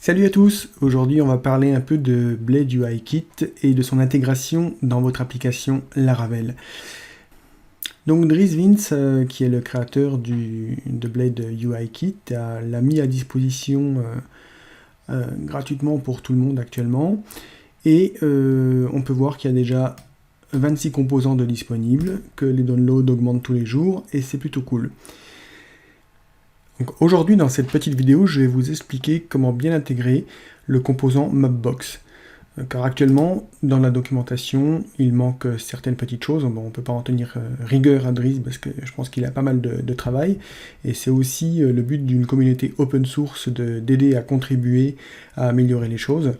Salut à tous, aujourd'hui on va parler un peu de Blade UI Kit et de son intégration dans votre application Laravel. Donc Dries Vince, qui est le créateur de Blade UI Kit, l'a mis à disposition gratuitement pour tout le monde actuellement. Et on peut voir qu'il y a déjà 26 composants de disponibles, que les downloads augmentent tous les jours et c'est plutôt cool. Aujourd'hui, dans cette petite vidéo, je vais vous expliquer comment bien intégrer le composant Mapbox. Car actuellement, dans la documentation, il manque certaines petites choses. Bon, on ne peut pas en tenir rigueur à Dries parce que je pense qu'il a pas mal de travail. Et c'est aussi le but d'une communauté open source d'aider à contribuer à améliorer les choses.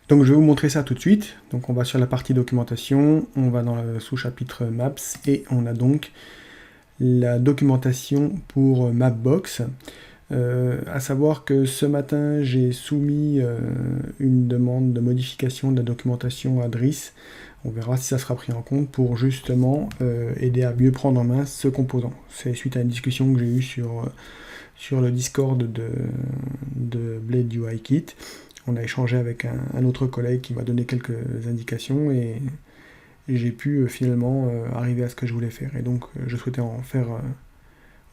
Donc je vais vous montrer ça tout de suite. Donc on va sur la partie documentation, on va dans le sous-chapitre Maps et on a donc la documentation pour Mapbox. À savoir que ce matin, j'ai soumis une demande de modification de la documentation à Dries. On verra si ça sera pris en compte pour justement aider à mieux prendre en main ce composant. C'est suite à une discussion que j'ai eue sur le Discord de Blade UI Kit. On a échangé avec un autre collègue qui m'a donné quelques indications et j'ai pu finalement arriver à ce que je voulais faire. Et donc je souhaitais en faire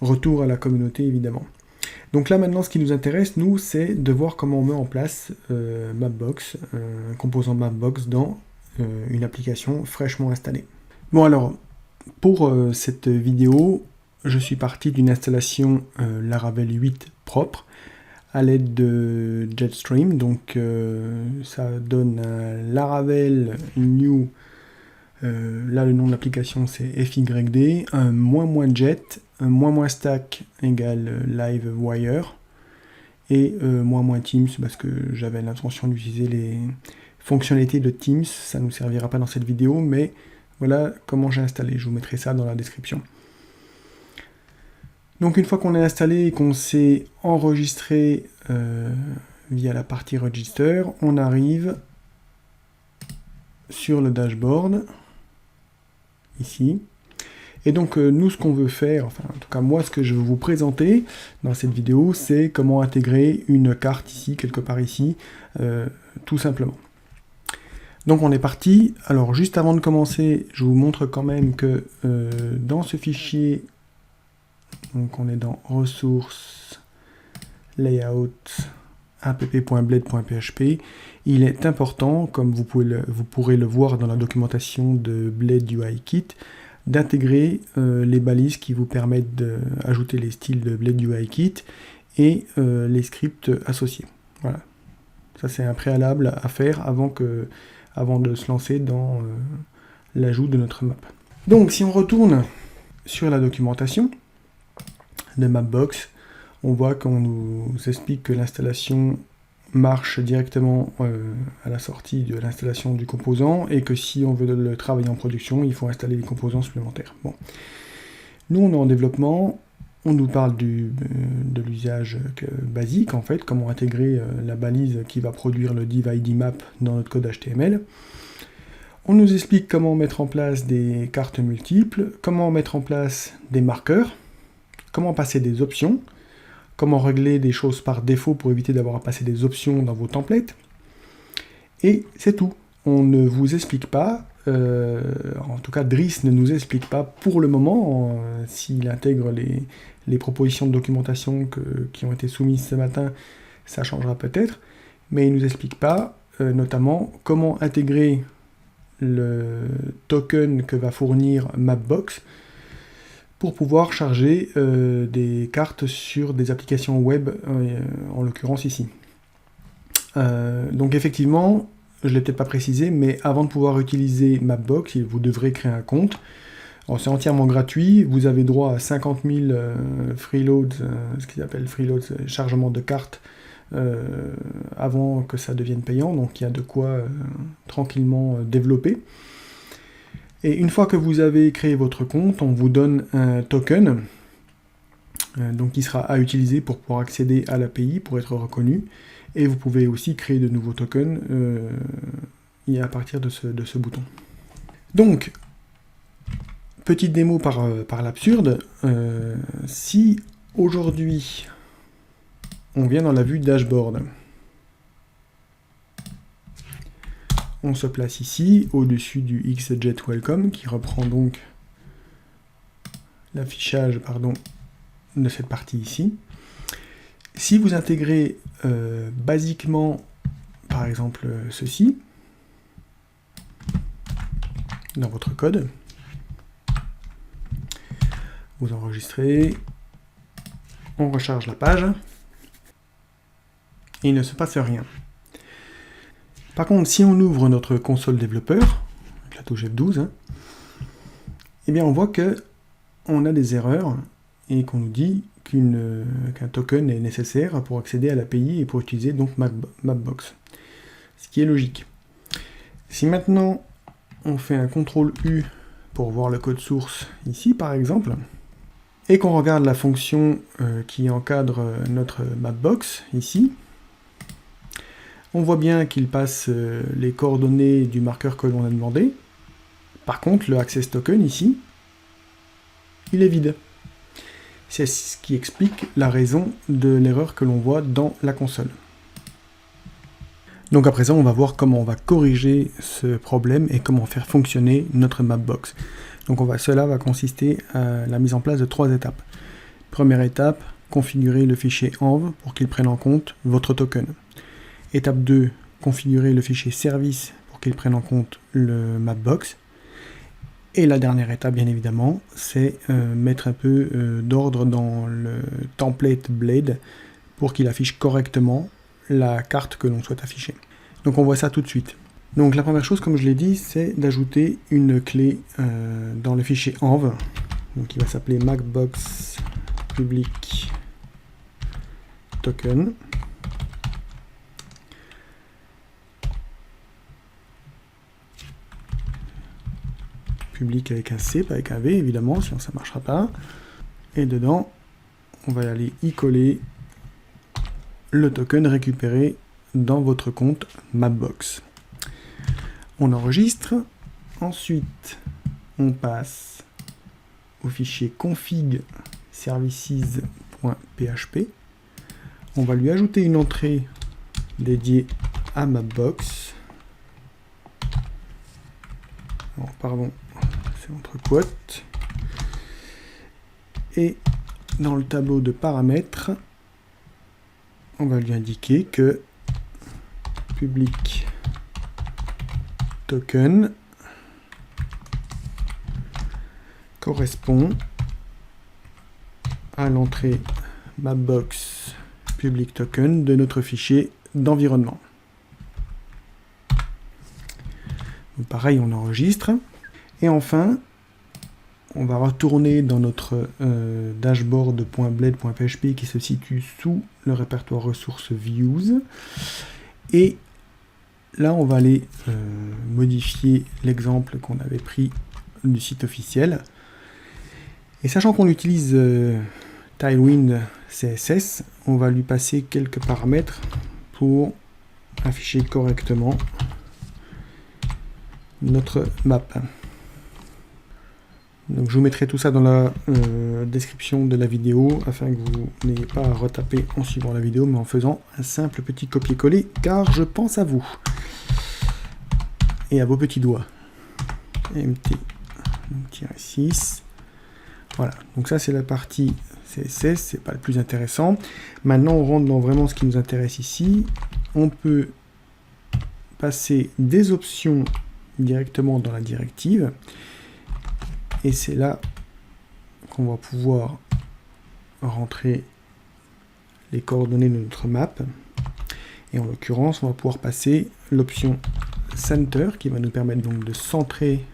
retour à la communauté évidemment. Donc là maintenant ce qui nous intéresse nous c'est de voir comment on met en place Mapbox, un composant Mapbox dans une application fraîchement installée. Bon alors pour cette vidéo je suis parti d'une installation Laravel 8 propre à l'aide de Jetstream. Donc ça donne un Laravel New. Là, le nom de l'application, c'est FYD, un moins jet, un moins stack égale Livewire, et moins Teams, parce que j'avais l'intention d'utiliser les fonctionnalités de Teams, ça ne nous servira pas dans cette vidéo, mais voilà comment j'ai installé, je vous mettrai ça dans la description. Donc une fois qu'on est installé et qu'on s'est enregistré via la partie Register, on arrive sur le dashboard, ici. Et donc nous ce qu'on veut faire, enfin en tout cas moi ce que je veux vous présenter dans cette vidéo, c'est comment intégrer une carte ici, quelque part ici, tout simplement. Donc on est parti. Alors juste avant de commencer, je vous montre quand même que dans ce fichier, donc on est dans ressources, layout, app.blade.php, il est important, comme vous pourrez le voir dans la documentation de Blade UI Kit, d'intégrer les balises qui vous permettent d'ajouter les styles de Blade UI Kit et les scripts associés. Voilà. Ça c'est un préalable à faire avant de se lancer dans l'ajout de notre map. Donc si on retourne sur la documentation de Mapbox, on voit qu'on nous explique que l'installation marche directement à la sortie de l'installation du composant et que si on veut le travailler en production, il faut installer des composants supplémentaires. Bon. Nous, on est en développement, on nous parle de l'usage basique, en fait, comment intégrer la balise qui va produire le div ID map dans notre code HTML. On nous explique comment mettre en place des cartes multiples, comment mettre en place des marqueurs, comment passer des options, comment régler des choses par défaut pour éviter d'avoir à passer des options dans vos templates. Et c'est tout. On ne vous explique pas, en tout cas Dries ne nous explique pas pour le moment, s'il intègre les propositions de documentation qui ont été soumises ce matin, ça changera peut-être, mais il ne nous explique pas notamment comment intégrer le token que va fournir Mapbox pour pouvoir charger des cartes sur des applications web, en l'occurrence ici. Donc effectivement, je ne l'ai peut-être pas précisé, mais avant de pouvoir utiliser Mapbox, vous devrez créer un compte. C'est entièrement gratuit, vous avez droit à 50 000 freeloads, ce qu'ils appellent freeloads, chargement de cartes, avant que ça devienne payant, donc il y a de quoi tranquillement développer. Et une fois que vous avez créé votre compte, on vous donne un token donc qui sera à utiliser pour pouvoir accéder à l'API, pour être reconnu. Et vous pouvez aussi créer de nouveaux tokens à partir de ce bouton. Donc, petite démo par l'absurde. Si aujourd'hui, on vient dans la vue dashboard, on se place ici, au-dessus du XJet Welcome, qui reprend donc l'affichage de cette partie ici. Si vous intégrez basiquement, par exemple, ceci, dans votre code, vous enregistrez, on recharge la page, et il ne se passe rien. Par contre, si on ouvre notre console développeur, avec la touche F12, eh bien on voit que on a des erreurs et qu'on nous dit qu'un token est nécessaire pour accéder à l'API et pour utiliser donc Mapbox. Ce qui est logique. Si maintenant on fait un CTRL U pour voir le code source ici par exemple, et qu'on regarde la fonction qui encadre notre Mapbox ici, on voit bien qu'il passe les coordonnées du marqueur que l'on a demandé. Par contre, le access token ici, il est vide. C'est ce qui explique la raison de l'erreur que l'on voit dans la console. Donc à présent, on va voir comment on va corriger ce problème et comment faire fonctionner notre Mapbox. Donc cela va consister à la mise en place de 3 étapes. Première étape, configurer le fichier env pour qu'il prenne en compte votre token. Étape 2, configurer le fichier service pour qu'il prenne en compte le Mapbox. Et la dernière étape, bien évidemment, c'est mettre un peu d'ordre dans le template Blade pour qu'il affiche correctement la carte que l'on souhaite afficher. Donc on voit ça tout de suite. Donc la première chose, comme je l'ai dit, c'est d'ajouter une clé dans le fichier env, donc il va s'appeler Mapbox public token. Public avec un C, pas avec un V évidemment, sinon ça ne marchera pas. Et dedans, on va aller y coller le token récupéré dans votre compte Mapbox. On enregistre, ensuite on passe au fichier config services.php. On va lui ajouter une entrée dédiée à Mapbox. Alors, pardon, c'est entre quotes. Et dans le tableau de paramètres, on va lui indiquer que public token correspond à l'entrée Mapbox public token de notre fichier d'environnement. Pareil, on enregistre. Et enfin, on va retourner dans notre dashboard.blade.php qui se situe sous le répertoire ressources views. Et là, on va aller modifier l'exemple qu'on avait pris du site officiel. Et sachant qu'on utilise Tailwind CSS, on va lui passer quelques paramètres pour afficher correctement notre map. Donc je vous mettrai tout ça dans la description de la vidéo afin que vous n'ayez pas à retaper en suivant la vidéo mais en faisant un simple petit copier-coller car je pense à vous et à vos petits doigts. mt-6. Voilà, donc ça c'est la partie CSS, c'est pas le plus intéressant. Maintenant on rentre dans vraiment ce qui nous intéresse ici. On peut passer des options directement dans la directive et c'est là qu'on va pouvoir rentrer les coordonnées de notre map et en l'occurrence on va pouvoir passer l'option center qui va nous permettre donc de centrer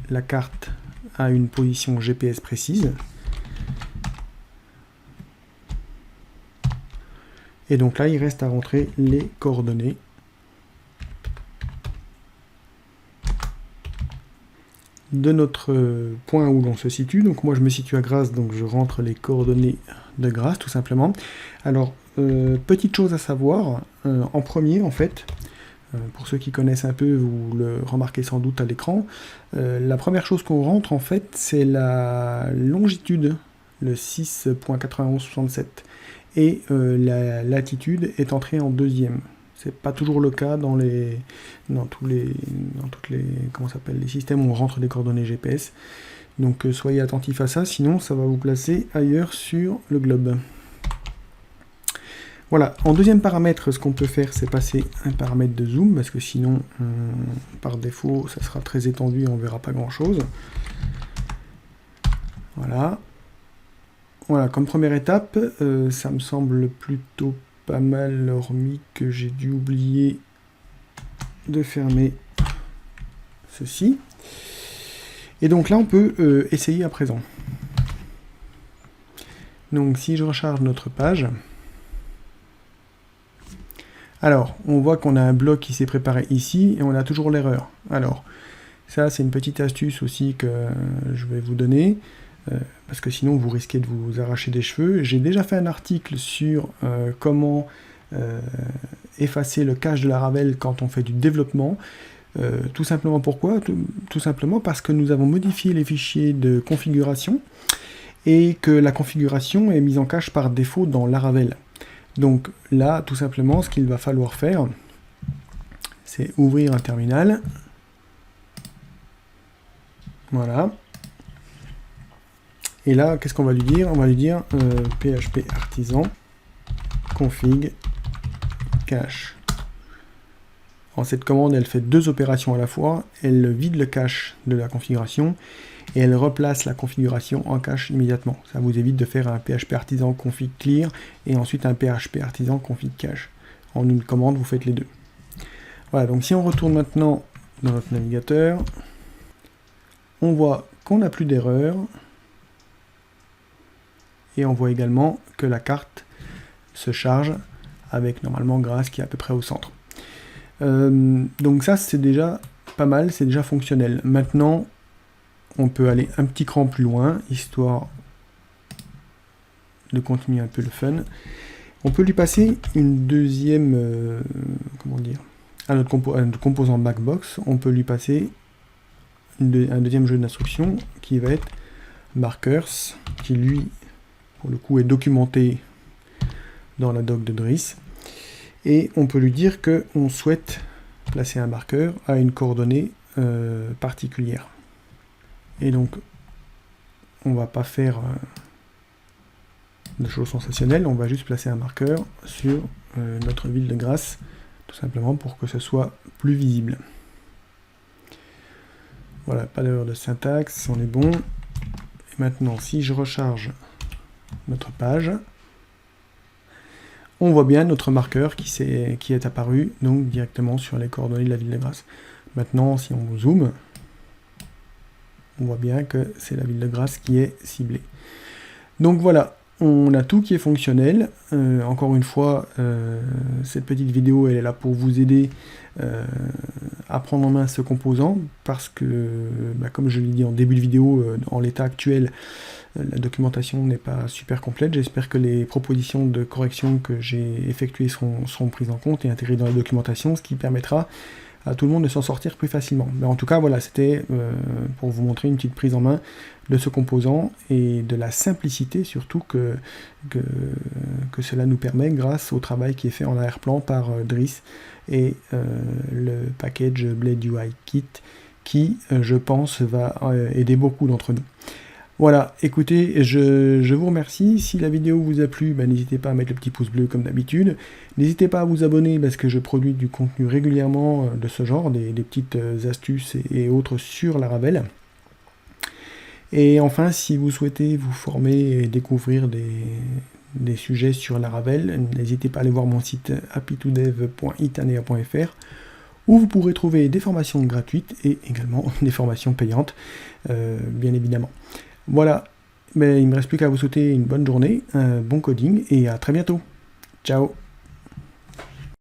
la carte à une position GPS précise. Et donc là il reste à rentrer les coordonnées de notre point où l'on se situe. Donc moi je me situe à Grasse, donc je rentre les coordonnées de Grasse tout simplement. Alors petite chose à savoir, en premier en fait, pour ceux qui connaissent un peu, vous le remarquez sans doute à l'écran, la première chose qu'on rentre en fait c'est la longitude, le 6.9167, et la latitude est entrée en deuxième. C'est pas toujours le cas dans tous les comment ça s'appelle, les systèmes où on rentre des coordonnées GPS. Donc soyez attentifs à ça, sinon ça va vous placer ailleurs sur le globe. Voilà, en deuxième paramètre, ce qu'on peut faire, c'est passer un paramètre de zoom, parce que sinon, par défaut, ça sera très étendu et on verra pas grand-chose. Voilà. Voilà, comme première étape, ça me semble plutôt pas mal, hormis que j'ai dû oublier de fermer ceci. Et donc là, on peut essayer à présent. Donc si je recharge notre page, alors on voit qu'on a un bloc qui s'est préparé ici et on a toujours l'erreur. Alors ça, c'est une petite astuce aussi que je vais vous donner. Parce que sinon vous risquez de vous arracher des cheveux. J'ai déjà fait un article sur comment effacer le cache de Laravel quand on fait du développement. Tout simplement pourquoi ? Tout simplement parce que nous avons modifié les fichiers de configuration et que la configuration est mise en cache par défaut dans Laravel. Donc là, tout simplement, ce qu'il va falloir faire, c'est ouvrir un terminal. Voilà. Et là, qu'est-ce qu'on va lui dire ? On va lui dire php artisan config cache. Alors, cette commande, elle fait deux opérations à la fois. Elle vide le cache de la configuration et elle replace la configuration en cache immédiatement. Ça vous évite de faire un php artisan config clear et ensuite un php artisan config cache. En une commande, vous faites les deux. Voilà, donc si on retourne maintenant dans notre navigateur, on voit qu'on n'a plus d'erreur. Et on voit également que la carte se charge avec normalement Grasse qui est à peu près au centre. Donc ça, c'est déjà pas mal, c'est déjà fonctionnel. Maintenant, on peut aller un petit cran plus loin, histoire de continuer un peu le fun. On peut lui passer une deuxième, comment dire, à notre composant Backbox, on peut lui passer un deuxième jeu d'instructions qui va être Markers, qui lui, pour le coup, est documenté dans la doc de Driss. Et on peut lui dire qu'on souhaite placer un marqueur à une coordonnée particulière. Et donc, on va pas faire de choses sensationnelles, on va juste placer un marqueur sur notre ville de Grasse, tout simplement pour que ce soit plus visible. Voilà, pas d'erreur de syntaxe, on est bon. Et maintenant, si je recharge notre page, on voit bien notre marqueur qui est apparu donc directement sur les coordonnées de la ville de Grasse. Maintenant, si on zoome, on voit bien que c'est la ville de Grasse qui est ciblée. Donc voilà, on a tout qui est fonctionnel. Encore une fois, cette petite vidéo elle est là pour vous aider à prendre en main ce composant, parce que, comme je l'ai dit en début de vidéo, en l'état actuel, la documentation n'est pas super complète. J'espère que les propositions de correction que j'ai effectuées seront prises en compte et intégrées dans la documentation, ce qui permettra à tout le monde de s'en sortir plus facilement. Mais en tout cas, voilà, c'était pour vous montrer une petite prise en main de ce composant et de la simplicité surtout que cela nous permet grâce au travail qui est fait en arrière-plan par Driss et le package Blade UI Kit qui, je pense, va aider beaucoup d'entre nous. Voilà, écoutez, je vous remercie. Si la vidéo vous a plu, n'hésitez pas à mettre le petit pouce bleu comme d'habitude. N'hésitez pas à vous abonner parce que je produis du contenu régulièrement de ce genre, des petites astuces et autres sur Laravel. Et enfin, si vous souhaitez vous former et découvrir des sujets sur Laravel, n'hésitez pas à aller voir mon site happytodev.itanea.fr où vous pourrez trouver des formations gratuites et également des formations payantes, bien évidemment. Voilà, il ne me reste plus qu'à vous souhaiter une bonne journée, un bon coding et à très bientôt. Ciao.